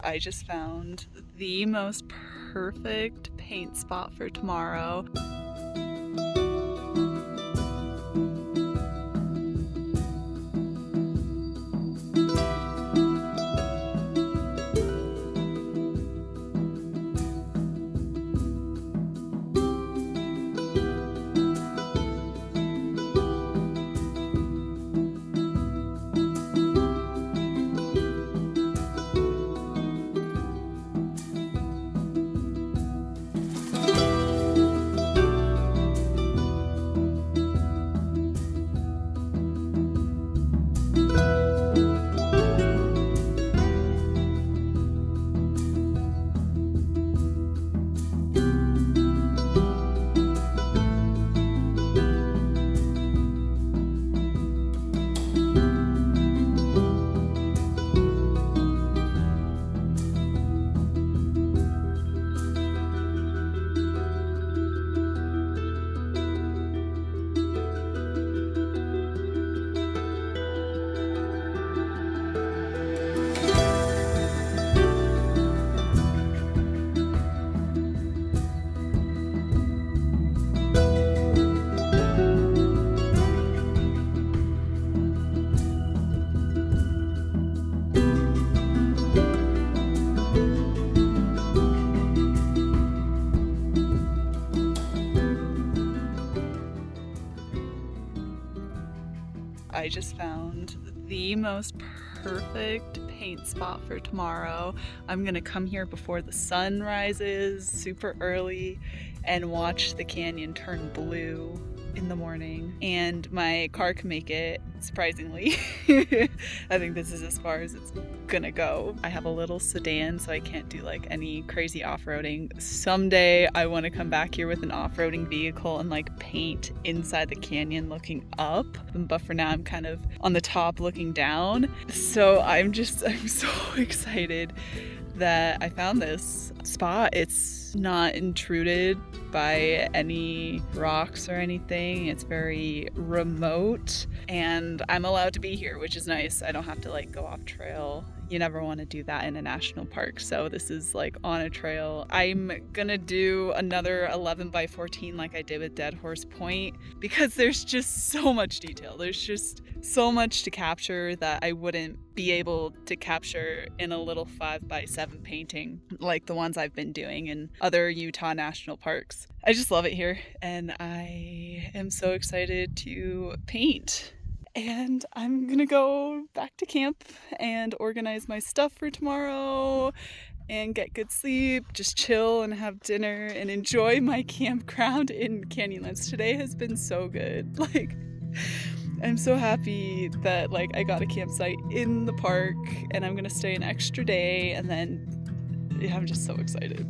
I just found the most perfect paint spot for tomorrow. I just found the most perfect paint spot for tomorrow. I'm gonna come here before the sun rises, super early, and watch the canyon turn blue in the morning. And my car can make it, surprisingly. I think this is as far as it's gonna go. I have a little sedan, so I can't do like any crazy off-roading. Someday I want to come back here with an off-roading vehicle and like paint inside the canyon looking up. But for now I'm kind of on the top looking down. So I'm so excited that I found this spot. It's not intruded by any rocks or anything. It's very remote and I'm allowed to be here, which is nice. I don't have to like go off trail. You never want to do that in a national park. So this is like on a trail. I'm gonna do another 11 by 14 like I did with Dead Horse Point because there's just so much detail. There's just so much to capture that I wouldn't be able to capture in a little 5 by 7 painting like the ones I've been doing in other Utah national parks. I just love it here and I am so excited to paint. And I'm gonna go back to camp and organize my stuff for tomorrow and get good sleep, just chill and have dinner and enjoy my campground in Canyonlands. Today has been so good. Like, I'm so happy that like I got a campsite in the park and I'm gonna stay an extra day and then yeah, I'm just so excited.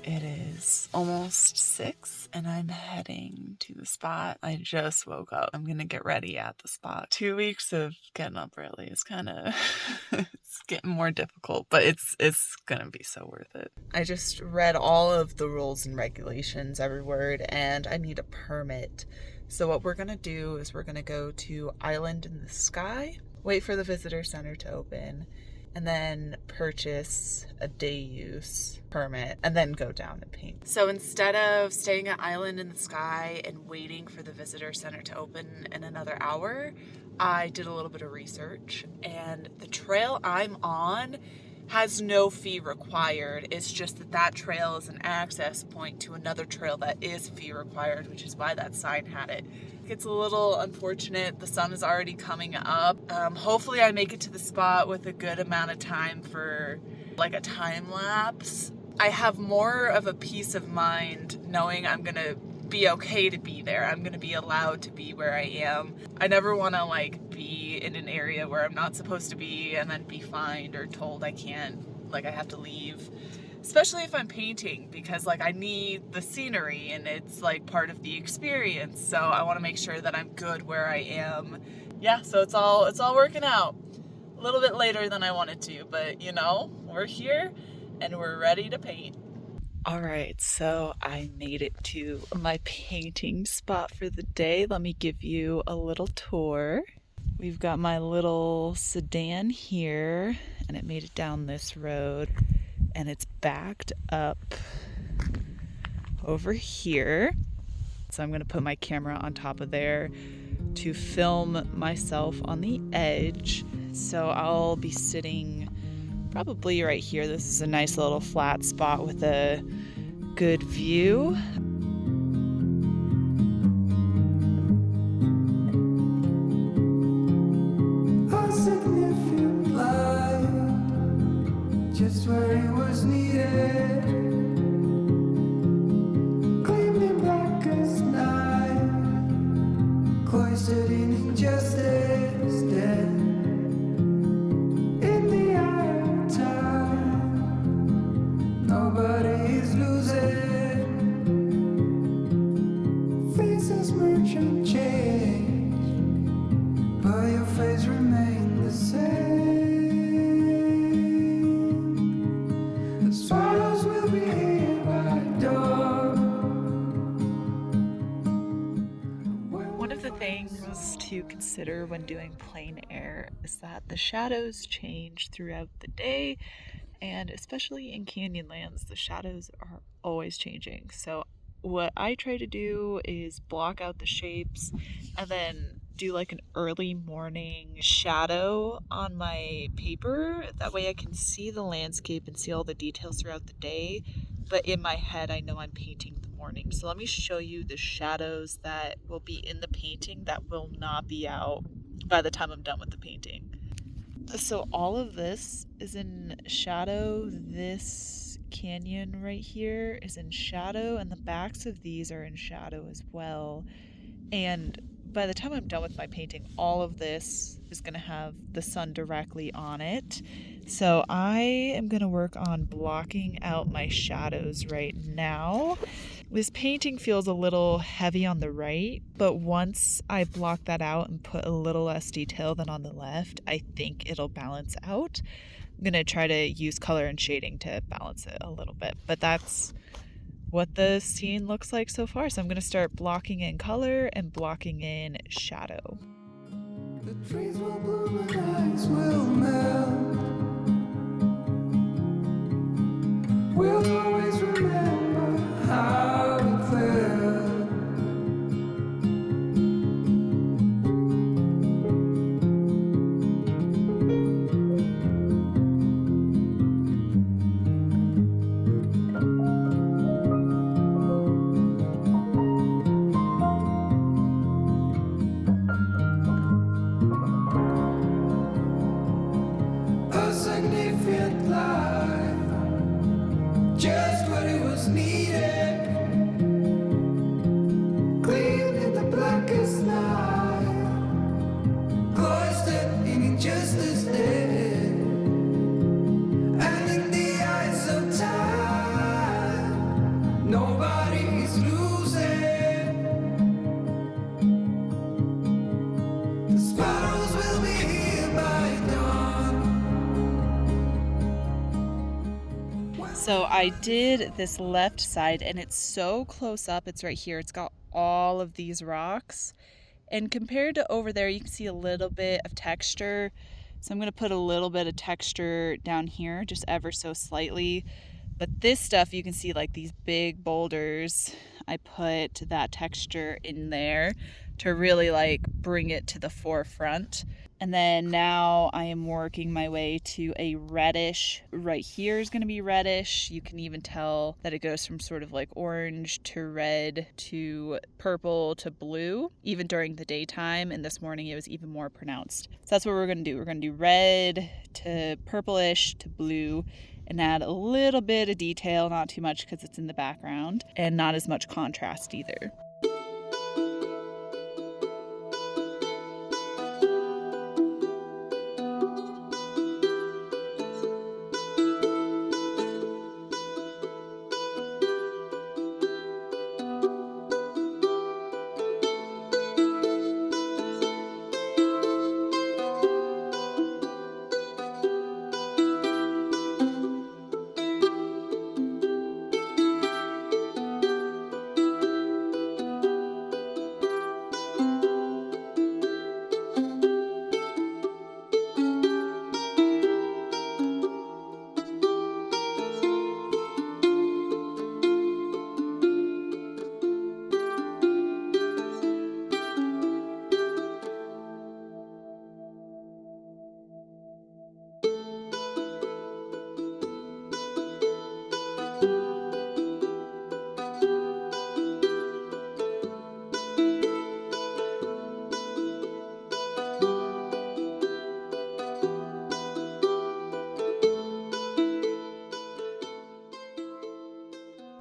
It is almost 6 and I'm heading to the spot. I just woke up. I'm gonna get ready at the spot. 2 weeks of getting up early is kind of it's getting more difficult, but it's gonna be so worth it. I just read all of the rules and regulations, every word, and I need a permit. So what we're gonna do is we're gonna go to Island in the Sky, wait for the visitor center to open, and then purchase a day use permit and then go down and paint. So instead of staying at Island in the Sky and waiting for the visitor center to open in another hour, I did a little bit of research and the trail I'm on has no fee required. It's just that trail is an access point to another trail that is fee required, which is why that sign had it. It's a little unfortunate. The sun is already coming up. Hopefully I make it to the spot with a good amount of time for like a time lapse, I have more of a peace of mind knowing I'm gonna be okay to be there. I'm gonna be allowed to be where I am. I never want to like be in an area where I'm not supposed to be and then be fined or told I can't, like I have to leave. Especially if I'm painting, because like I need the scenery and it's like part of the experience. So I want to make sure that I'm good where I am. Yeah, so it's all working out. A little bit later than I wanted to, but you know, we're here and we're ready to paint. All right, so I made it to my painting spot for the day. Let me give you a little tour. We've got my little sedan here, and it made it down this road, and it's backed up over here. So I'm gonna put my camera on top of there to film myself on the edge. So I'll be sitting probably right here. This is a nice little flat spot with a good view. A significant light, just where it was needed, gleaming black as night, cloistered in injustice, dead in the eye of time. Nobody is losing, faces merge and change, but your face remains the same. The swallows will be here by dawn. One of the things to consider when doing plein air is that the shadows change throughout the day, and especially in Canyonlands, the shadows are always changing. So what I try to do is block out the shapes and then do like an early morning shadow on my paper. That way I can see the landscape and see all the details throughout the day. But in my head, I know I'm painting the morning. So let me show you the shadows that will be in the painting that will not be out by the time I'm done with the painting. So all of this is in shadow. This canyon right here is in shadow, and the backs of these are in shadow as well. And by the time I'm done with my painting, all of this is going to have the sun directly on it. So I am going to work on blocking out my shadows right now. This painting feels a little heavy on the right, but once I block that out and put a little less detail than on the left, I think it'll balance out. I'm going to try to use color and shading to balance it a little bit, but that's what the scene looks like so far. So I'm going to start blocking in color and blocking in shadow. The trees will bloom and ice will melt. We'll always remember how it felt. A significant light, just what it was needed, clean in the blackest night, cloistered in injustice dead, and in the eyes of time, nobody is losing. The sparrows will be here by dawn. So I did this left side, and it's so close up. It's right here. It's got all of these rocks, and compared to over there, you can see a little bit of texture. So I'm going to put a little bit of texture down here, just ever so slightly. But this stuff, you can see like these big boulders. I put that texture in there to really like bring it to the forefront. And then now I am working my way to a reddish. Right here is going to be reddish. You can even tell that it goes from sort of like orange to red to purple to blue, even during the daytime. And this morning it was even more pronounced. So that's what we're going to do. We're going to do red to purplish to blue. and add a little bit of detail, not too much because it's in the background, and not as much contrast either.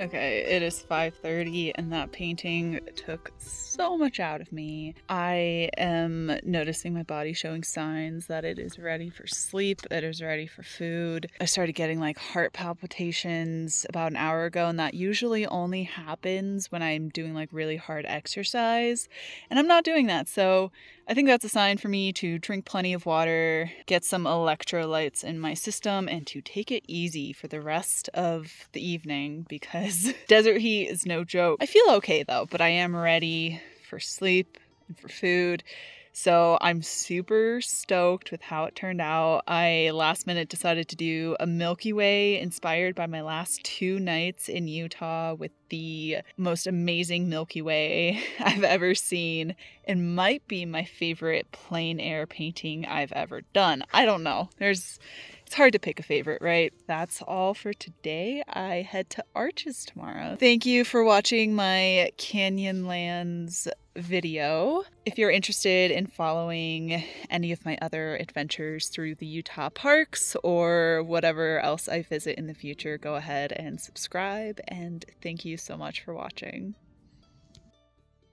Okay, it is 5:30 and that painting took so much out of me. I am noticing my body showing signs that it is ready for sleep, it is ready for food. I started getting like heart palpitations about an hour ago, and that usually only happens when I'm doing like really hard exercise, and I'm not doing that. So I think that's a sign for me to drink plenty of water, get some electrolytes in my system, and to take it easy for the rest of the evening because desert heat is no joke. I feel okay though, but I am ready for sleep and for food. So I'm super stoked with how it turned out. I last minute decided to do a Milky Way inspired by my last 2 nights in Utah with the most amazing Milky Way I've ever seen, and might be my favorite plein air painting I've ever done. I don't know. It's hard to pick a favorite, right? That's all for today. I head to Arches tomorrow. Thank you for watching my Canyonlands video. If you're interested in following any of my other adventures through the Utah parks or whatever else I visit in the future, go ahead and subscribe, and thank you so much for watching.